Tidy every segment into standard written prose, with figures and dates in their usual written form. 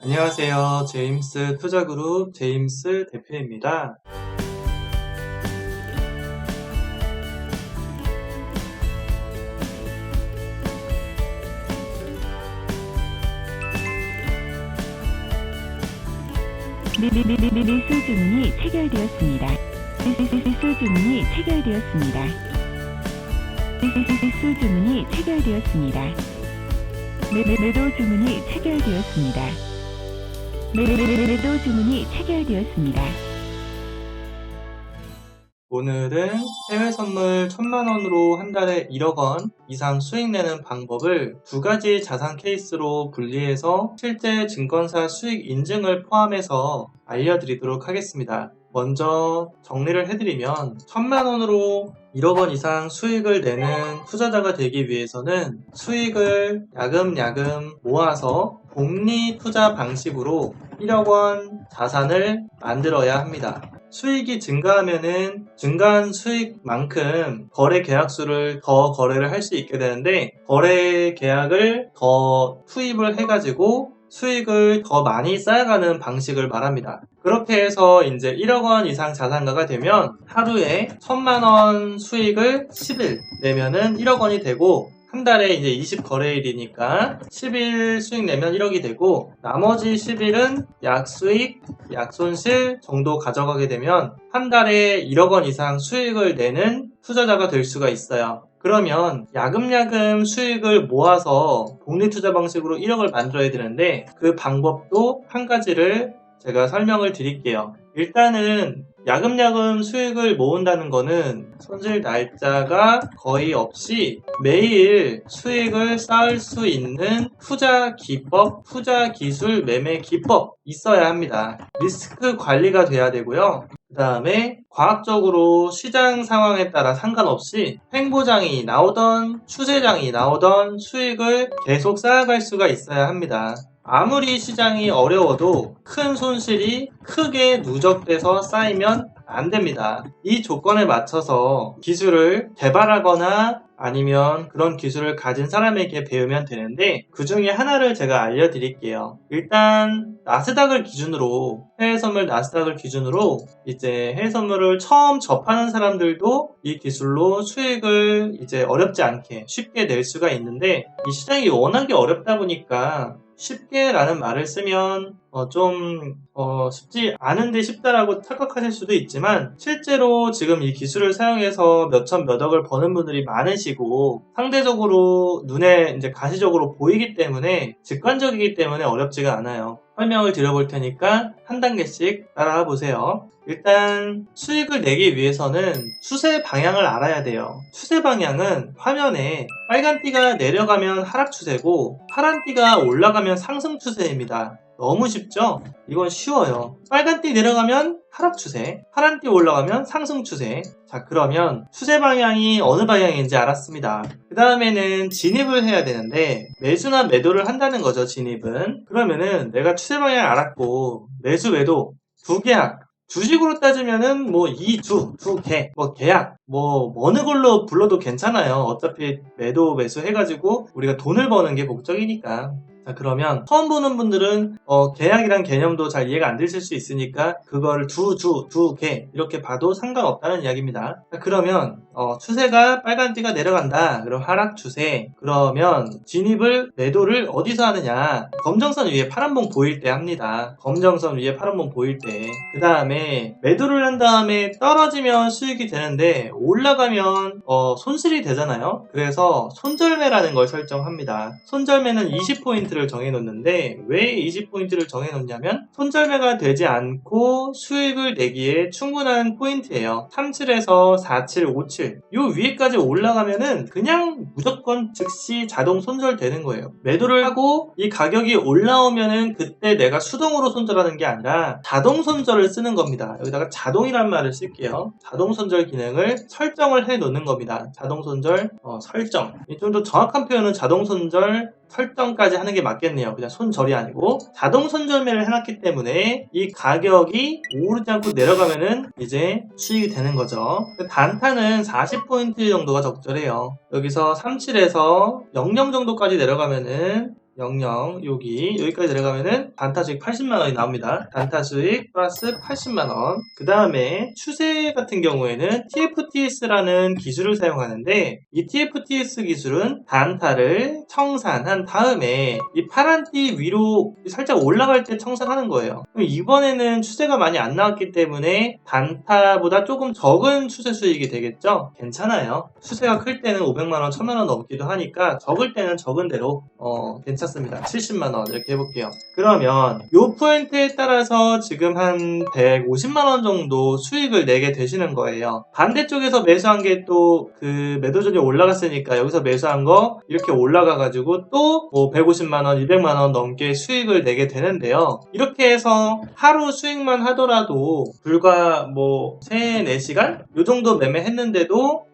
안녕하세요. 제임스 투자그룹 제임스 대표입니다. 매수 주문이 체결되었습니다. 매수 주문이 체결되었습니다. 매수 주문이 체결되었습니다. 매도 주문이 체결되었습니다. 매도 주문이 체결되었습니다. 오늘은 해외 선물 1000만원으로 한 달에 1억원 이상 수익 내는 방법을 두 가지 자산 케이스로 분리해서 실제 증권사 수익 인증을 포함해서 알려드리도록 하겠습니다. 먼저 정리를 해드리면 1000만원으로 1억원 이상 수익을 내는 투자자가 되기 위해서는 수익을 야금야금 모아서 복리 투자 방식으로 1억원 자산을 만들어야 합니다. 수익이 증가하면은 증가한 수익만큼 거래 계약수를 더 거래를 할 수 있게 되는데, 거래 계약을 더 투입을 해가지고 수익을 더 많이 쌓아가는 방식을 말합니다. 그렇게 해서 이제 1억원 이상 자산가가 되면 하루에 1000만원 수익을 10일 내면은 1억원이 되고, 한 달에 이제 20거래일이니까 10일 수익 내면 1억이 되고, 나머지 10일은 약수익, 약손실 정도 가져가게 되면 한 달에 1억원 이상 수익을 내는 투자자가 될 수가 있어요. 그러면 야금야금 수익을 모아서 복리투자 방식으로 1억을 만들어야 되는데, 그 방법도 한 가지를 제가 설명을 드릴게요. 일단은 야금야금 수익을 모은다는 거는 손실 날짜가 거의 없이 매일 수익을 쌓을 수 있는 투자 기법, 투자 기술, 매매 기법 있어야 합니다. 리스크 관리가 돼야 되고요. 그 다음에 과학적으로 시장 상황에 따라 상관없이 횡보장이 나오던 추세장이 나오던 수익을 계속 쌓아갈 수가 있어야 합니다. 아무리 시장이 어려워도 큰 손실이 크게 누적돼서 쌓이면 안 됩니다. 이 조건에 맞춰서 기술을 개발하거나 아니면 그런 기술을 가진 사람에게 배우면 되는데, 그 중에 하나를 제가 알려드릴게요. 일단 나스닥을 기준으로, 해외 선물 나스닥을 기준으로 이제 해외 선물을 처음 접하는 사람들도 이 기술로 수익을 이제 어렵지 않게 쉽게 낼 수가 있는데, 이 시장이 워낙에 어렵다 보니까 쉽게 라는 말을 쓰면 쉽지 않은데 쉽다라고 착각하실 수도 있지만, 실제로 지금 이 기술을 사용해서 몇천 몇억을 버는 분들이 많으시고 상대적으로 눈에 이제 가시적으로 보이기 때문에, 직관적이기 때문에 어렵지가 않아요. 설명을 드려볼 테니까 한 단계씩 따라와 보세요. 일단 수익을 내기 위해서는 추세 방향을 알아야 돼요. 추세 방향은 화면에 빨간 띠가 내려가면 하락 추세고 파란 띠가 올라가면 상승 추세입니다. 너무 쉽죠? 이건 쉬워요. 빨간 띠 내려가면 하락 추세, 파란 띠 올라가면 상승 추세. 자, 그러면 추세 방향이 어느 방향인지 알았습니다. 그 다음에는 진입을 해야 되는데, 매수나 매도를 한다는 거죠, 진입은. 그러면은 내가 추세 방향을 알았고 매수 매도 두 계약, 주식으로 따지면은 뭐 이주, 두 개, 뭐 계약, 뭐 어느 걸로 불러도 괜찮아요. 어차피 매도 매수 해가지고 우리가 돈을 버는 게 목적이니까. 자, 그러면 처음 보는 분들은 계약이란 개념도 잘 이해가 안 되실 수 있으니까 그거를 두 개 이렇게 봐도 상관없다는 이야기입니다. 자, 그러면 추세가 빨간 띠가 내려간다. 그럼 하락 추세. 그러면 진입을, 매도를 어디서 하느냐? 검정선 위에 파란봉 보일 때 합니다. 검정선 위에 파란봉 보일 때. 그 다음에 매도를 한 다음에 떨어지면 수익이 되는데 올라가면 손실이 되잖아요. 그래서 손절매라는 걸 설정합니다. 손절매는 20포인트를 정해놓는데, 왜 20포인트를 정해놓냐면 손절매가 되지 않고 수익을 내기에 충분한 포인트예요. 37에서 47, 57 요 위에까지 올라가면은 그냥 무조건 즉시 자동 손절되는 거예요. 매도를 하고 이 가격이 올라오면은 그때 내가 수동으로 손절하는 게 아니라 자동 손절을 쓰는 겁니다. 여기다가 자동이란 말을 쓸게요. 자동 손절 기능을 설정을 해 놓는 겁니다. 자동 손절 설정. 좀 더 정확한 표현은 자동 손절 설정까지 하는 게 맞겠네요. 그냥 손절이 아니고 자동 손절매를 해놨기 때문에 이 가격이 오르지 않고 내려가면은 이제 수익이 되는 거죠. 단타는 40포인트 정도가 적절해요. 여기서 37에서 00 정도까지 내려가면은 여기까지 내려가면은 단타 수익 80만원이 나옵니다. 단타 수익 플러스 80만원. 그 다음에 추세 같은 경우에는 TFTS라는 기술을 사용하는데, 이 TFTS 기술은 단타를 청산한 다음에 이 파란 띠 위로 살짝 올라갈 때 청산하는 거예요. 이번에는 추세가 많이 안 나왔기 때문에 단타보다 조금 적은 추세 수익이 되겠죠? 괜찮아요. 추세가 클 때는 500만원, 1000만원 넘기도 하니까 적을 때는 적은 대로 괜찮습니다. 70만원 이렇게 해볼게요. 그러면 요 포인트에 따라서 지금 한 150만원 정도 수익을 내게 되시는 거예요. 반대쪽에서 매수한 게 또 그 매도전이 올라갔으니까 여기서 매수한 거 이렇게 올라가가지고 또 뭐 150만원, 200만원 넘게 수익을 내게 되는데요. 이렇게 해서 하루 수익만 하더라도 불과 뭐 3, 4시간? 요 정도 매매했는데도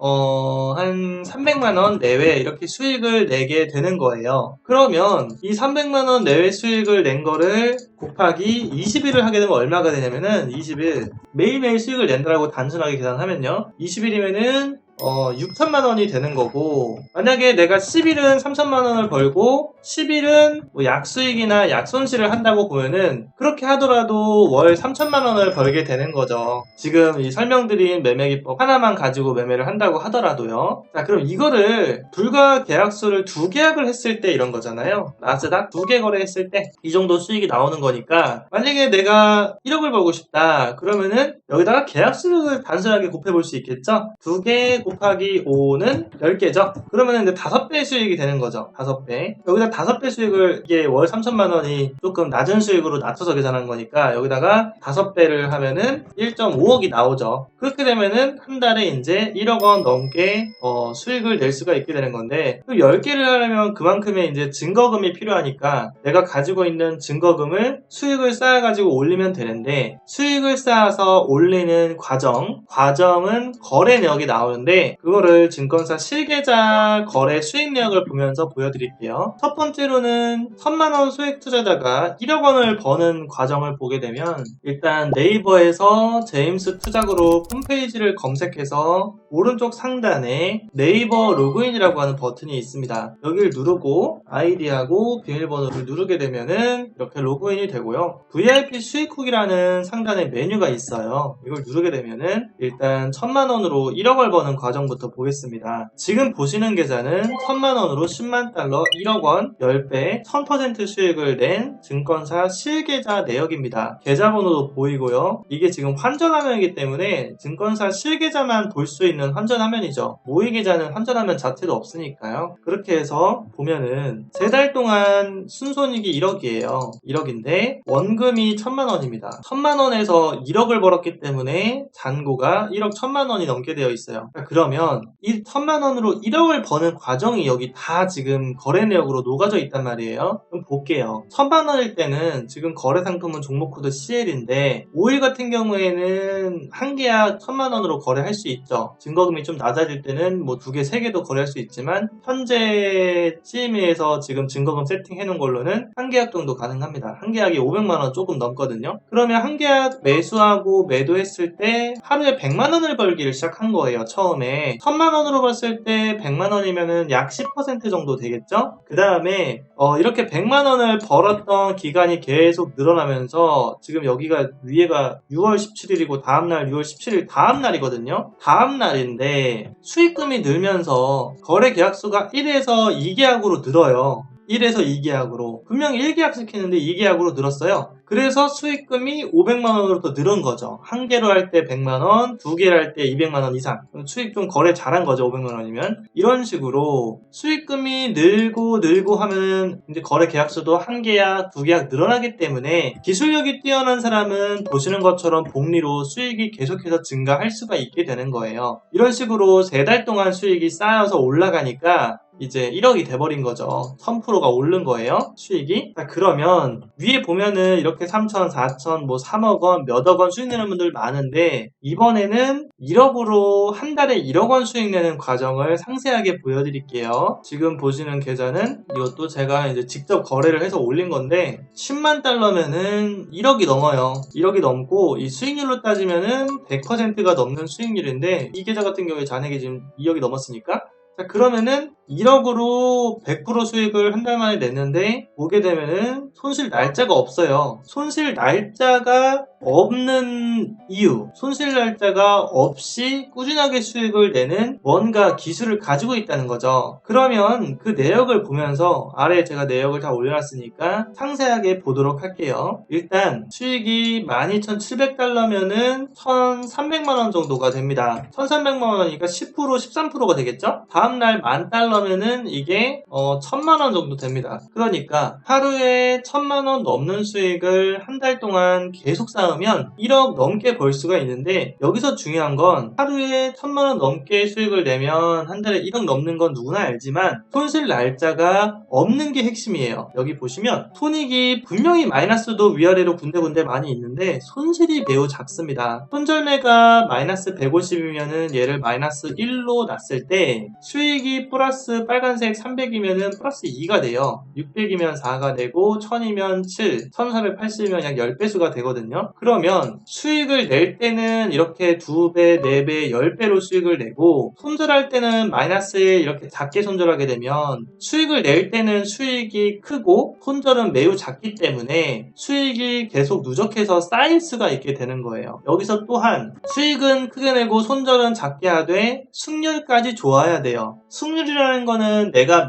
한 300만원 내외 이렇게 수익을 내게 되는 거예요. 그러면 이 300만원 내외 수익을 낸 거를 곱하기 20일을 하게 되면 얼마가 되냐면은 20일 매일매일 수익을 낸다라고 단순하게 계산하면요, 20일이면은 6천만원이 되는 거고, 만약에 내가 10일은 3천만원을 벌고 10일은 뭐 약수익이나 약손실을 한다고 보면은 그렇게 하더라도 월 3천만원을 벌게 되는 거죠. 지금 이 설명드린 매매기법 하나만 가지고 매매를 한다고 하더라도요. 자, 그럼 이거를 불과 계약수를 2계약을 했을 때 이런 거잖아요. 나스닥 2개 거래했을 때 이 정도 수익이 나오는 거니까, 만약에 내가 1억을 벌고 싶다 그러면은 여기다가 계약수를 단순하게 곱해볼 수 있겠죠. 2개 곱하기 5는 10개죠. 그러면은 이제 5배 수익이 되는 거죠. 5배. 여기다 5배 수익을, 이게 월 3천만원이 조금 낮은 수익으로 낮춰서 계산한 거니까 여기다가 5배를 하면은 1.5억이 나오죠. 그렇게 되면은 한 달에 이제 1억 원 넘게 수익을 낼 수가 있게 되는 건데, 또 10개를 하려면 그만큼의 이제 증거금이 필요하니까 내가 가지고 있는 증거금을 수익을 쌓아가지고 올리면 되는데, 수익을 쌓아서 올리는 과정은 거래 내역이 나오는데, 그거를 증권사 실계좌 거래 수익 내역을 보면서 보여드릴게요. 첫 번째로는 1000만원 소액 투자자가 1억 원을 버는 과정을 보게 되면, 일단 네이버에서 제임스 투자그룹 홈페이지를 검색해서 오른쪽 상단에 네이버 로그인이라고 하는 버튼이 있습니다. 여기를 누르고 아이디하고 비밀번호를 누르게 되면은 이렇게 로그인이 되고요. VIP 수익후기라는 상단에 메뉴가 있어요. 이걸 누르게 되면은 일단 1000만원으로 1억을 버는 과정부터 보겠습니다. 지금 보시는 계좌는 1000만원으로 10만 달러 1억 원 10배 1000% 수익을 낸 증권사 실계좌 내역입니다. 계좌번호도 보이고요. 이게 지금 환전화면이기 때문에 증권사 실계좌만 볼 수 있는 환전화면이죠. 모의계좌는 환전화면 자체도 없으니까요. 그렇게 해서 보면은 3달 동안 순손익이 1억이에요. 1억인데 원금이 1000만원입니다. 1000만원에서 1억을 벌었기 때문에 잔고가 1억 1000만원이 넘게 되어 있어요. 그러면 이 1000만원으로 1억을 버는 과정이 여기 다 지금 거래 내역으로 녹아져 있단 말이에요. 그럼 볼게요. 1000만원일 때는 지금 거래 상품은 종목 코드 CL인데 5일 같은 경우에는 한 계약 1000만원으로 거래할 수 있죠. 증거금이 좀 낮아질 때는 뭐 2개, 3개도 거래할 수 있지만, 현재 CME에서 지금 증거금 세팅해 놓은 걸로는 한 계약 정도 가능합니다. 한 계약이 500만원 조금 넘거든요. 그러면 한 계약 매수하고 매도했을 때 하루에 100만원을 벌기를 시작한 거예요. 처음에 1000만원으로 봤을 때 100만원이면은 약 10% 정도 되겠죠. 그 다음에 이렇게 100만원을 벌었던 기간이 계속 늘어나면서 지금 여기가 위에가 6월 17일이고 다음날 6월 17일 다음날이거든요. 다음날인데 수익금이 늘면서 거래 계약수가 1에서 2계약으로 늘어요. 1에서 2계약으로. 분명히 1계약 시키는데 2계약으로 늘었어요. 그래서 수익금이 500만원으로 더 늘은 거죠. 한 개로 할 때 100만원, 2개를 할 때 200만원 이상. 수익 좀 거래 잘한 거죠, 500만원이면. 이런 식으로 수익금이 늘고 하면 이제 거래 계약수도 한 계약, 2계약 늘어나기 때문에 기술력이 뛰어난 사람은 보시는 것처럼 복리로 수익이 계속해서 증가할 수가 있게 되는 거예요. 이런 식으로 3달 동안 수익이 쌓여서 올라가니까 이제 1억이 돼버린 거죠. 1000%가 오른 거예요, 수익이. 그러면 위에 보면은 이렇게 3천, 4천, 뭐 3억 원, 몇억 원 수익 내는 분들 많은데, 이번에는 1억으로 한 달에 1억 원 수익 내는 과정을 상세하게 보여드릴게요. 지금 보시는 계좌는 이것도 제가 이제 직접 거래를 해서 올린 건데, 10만 달러면은 1억이 넘어요. 1억이 넘고, 이 수익률로 따지면은 100%가 넘는 수익률인데, 이 계좌 같은 경우에 잔액이 지금 2억이 넘었으니까 자, 그러면은 1억으로 100% 수익을 한 달 만에 냈는데 보게 되면은 손실 날짜가 없어요. 손실 날짜가 없는 이유, 손실 날짜가 없이 꾸준하게 수익을 내는 뭔가 기술을 가지고 있다는 거죠. 그러면 그 내역을 보면서 아래에 제가 내역을 다 올려놨으니까 상세하게 보도록 할게요. 일단 수익이 12,700달러면은 1,300만원 정도가 됩니다. 1,300만원이니까 10% 13%가 되겠죠? 다음날 10,000달러면은 이게 1,000만원 정도 됩니다. 그러니까 하루에 1,000만원 넘는 수익을 한 달 동안 계속 쌓으면 1억 넘게 벌 수가 있는데, 여기서 중요한 건 하루에 1,000만원 넘게 수익을 내면 한 달에 1억 넘는 건 누구나 알지만 손실 날짜가 없는 게 핵심이에요. 여기 보시면 손익이 분명히 마이너스도 위아래로 군데군데 많이 있는데 손실이 매우 작습니다. 손절매가 마이너스 150이면은 얘를 마이너스 1로 놨을 때 수익이 플러스 빨간색 300이면은 플러스 2가 돼요. 600이면 4가 되고 1000이면 7, 1480이면 약 10배수가 되거든요. 그러면 수익을 낼 때는 이렇게 2배, 4배, 10배로 수익을 내고 손절할 때는 마이너스에 이렇게 작게 손절하게 되면 수익을 낼 때는 수익이 크고 손절은 매우 작기 때문에 수익이 계속 누적해서 쌓일 수가 있게 되는 거예요. 여기서 또한 수익은 크게 내고 손절은 작게 하되 승률까지 좋아야 돼요. 승률이라는 거는 내가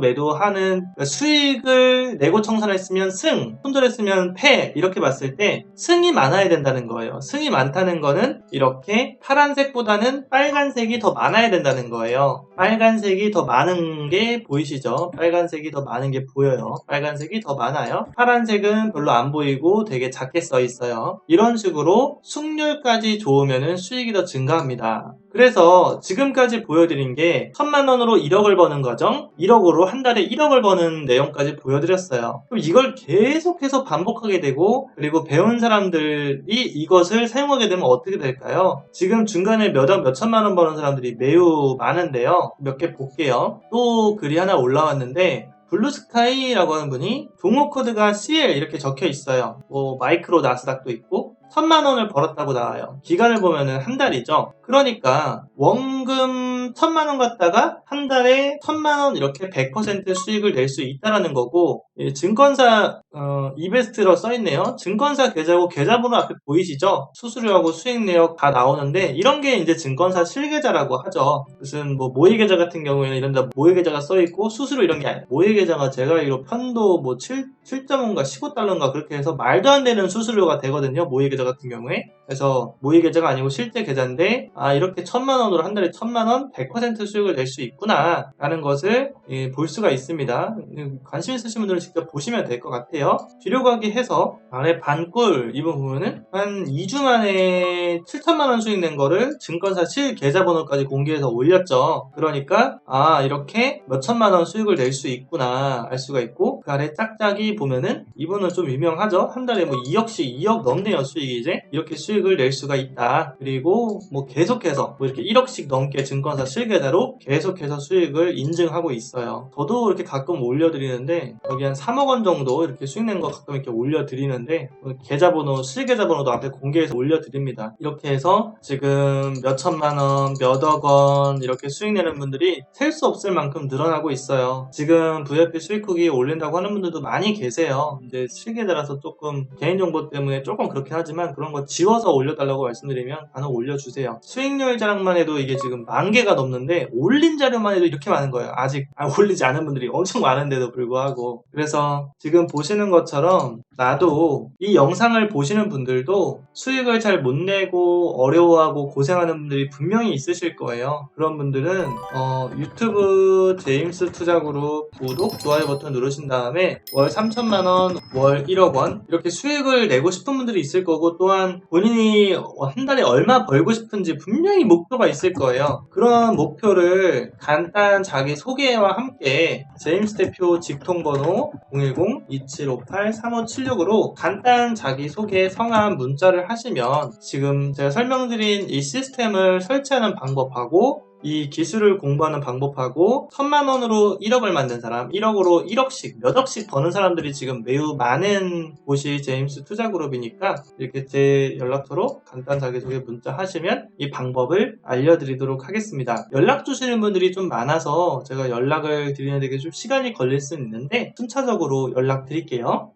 매도하는 수익을 내고 청산했으면 승, 손절했으면 패 이렇게 봤을 때 승이 많아야 된다는 거예요. 승이 많다는 거는 이렇게 파란색보다는 빨간색이 더 많아야 된다는 거예요. 빨간색이 더 많은 게 보이시죠? 빨간색이 더 많은 게 보여요. 빨간색이 더 많아요. 파란색은 별로 안 보이고 되게 작게 써 있어요. 이런 식으로 승률까지 좋으면 수익이 더 증가합니다. 그래서 지금까지 보여드린 게 1,000만원으로 1억을 버는 과정, 1억으로 한 달에 1억을 버는 내용까지 보여드렸어요. 그럼 이걸 계속해서 반복하게 되고, 그리고 배운 사람들이 이것을 사용하게 되면 어떻게 될까요? 지금 중간에 몇억 몇천만원 버는 사람들이 매우 많은데요. 몇 개 볼게요. 또 글이 하나 올라왔는데, 블루스카이라고 하는 분이 종목 코드가 CL 이렇게 적혀 있어요. 뭐 마이크로 나스닥도 있고 1,000만원을 벌었다고 나와요. 기간을 보면은 한 달이죠. 그러니까 원금 1,000만원 갖다가 한 달에 1,000만원 이렇게 100% 수익을 낼 수 있다라는 거고, 증권사 이베스트로 써있네요. 증권사 계좌고 계좌번호 앞에 보이시죠? 수수료하고 수익 내역 다 나오는데 이런 게 이제 증권사 실계좌라고 하죠. 무슨 뭐 모의계좌 같은 경우에는 이런 데 모의계좌가 써있고 수수료 이런 게 아니에요. 모의계좌가 제가 알기로 편도 뭐 7.5인가 15달러인가 그렇게 해서 말도 안 되는 수수료가 되거든요. 모의계좌 같은 경우에. 그래서 모의계좌가 아니고 실제 계좌인데 이렇게 1,000만원으로 한 달에 1,000만원 100% 수익을 낼 수 있구나 라는 것을 볼 수가 있습니다. 관심 있으신 분들은 직접 보시면 될 것 같아요. 뒤로 가기 해서 아래 반꿀 이 부분 보면은 한 2주 만에 7,000만원 수익 낸 거를 증권사 실 계좌번호까지 공개해서 올렸죠. 그러니까 이렇게 몇천만원 수익을 낼 수 있구나 알 수가 있고, 그 아래 짝짝이 보면은 이분은 좀 유명하죠. 한 달에 뭐 2억씩 2억 넘네요. 수익이 이제 이렇게 수익을 낼 수가 있다. 그리고 뭐 계속해서 뭐 이렇게 1억씩 넘게 증권사 실계좌로 계속해서 수익을 인증하고 있어요. 저도 이렇게 가끔 올려드리는데 여기 한 3억 원 정도 이렇게 수익 낸 거 가끔 이렇게 올려드리는데 계좌번호 실계좌번호도 앞에 공개해서 올려드립니다. 이렇게 해서 지금 몇천만원 몇억 원 이렇게 수익 내는 분들이 셀 수 없을 만큼 늘어나고 있어요. 지금 VIP 수익 후기 올린다고 하는 분들도 많이 계세요. 이제 실계좌라서 조금 개인정보 때문에 조금 그렇긴 하지만 그런 거 지워서 올려달라고 말씀드리면 간혹 올려주세요. 수익률 자랑만 해도 이게 지금 10,000개가 넘는데 올린 자료만 해도 이렇게 많은 거예요. 아직 올리지 않은 분들이 엄청 많은데도 불구하고. 그래서 지금 보시는 것처럼 나도 이 영상을 보시는 분들도 수익을 잘 못 내고 어려워하고 고생하는 분들이 분명히 있으실 거예요. 그런 분들은 유튜브 제임스 투자그룹 구독, 좋아요 버튼 누르신 다음에 월 3,000만원, 월 1억원 이렇게 수익을 내고 싶은 분들이 있을 거고, 또한 본인이 한 달에 얼마 벌고 싶은지 분명히 목표가 있을 거예요. 그런 목표를 간단 자기 소개와 함께 제임스 대표 직통번호 010-2758-3576으로 간단 자기 소개 성함 문자를 하시면 지금 제가 설명드린 이 시스템을 설치하는 방법하고 이 기술을 공부하는 방법하고 1000만 원으로 1억을 만든 사람, 1억으로 1억씩, 몇 억씩 버는 사람들이 지금 매우 많은 곳이 제임스 투자그룹이니까 이렇게 제 연락처로 간단 자기소개 문자 하시면 이 방법을 알려드리도록 하겠습니다. 연락 주시는 분들이 좀 많아서 제가 연락을 드리는 데 좀 시간이 걸릴 수 있는데 순차적으로 연락 드릴게요.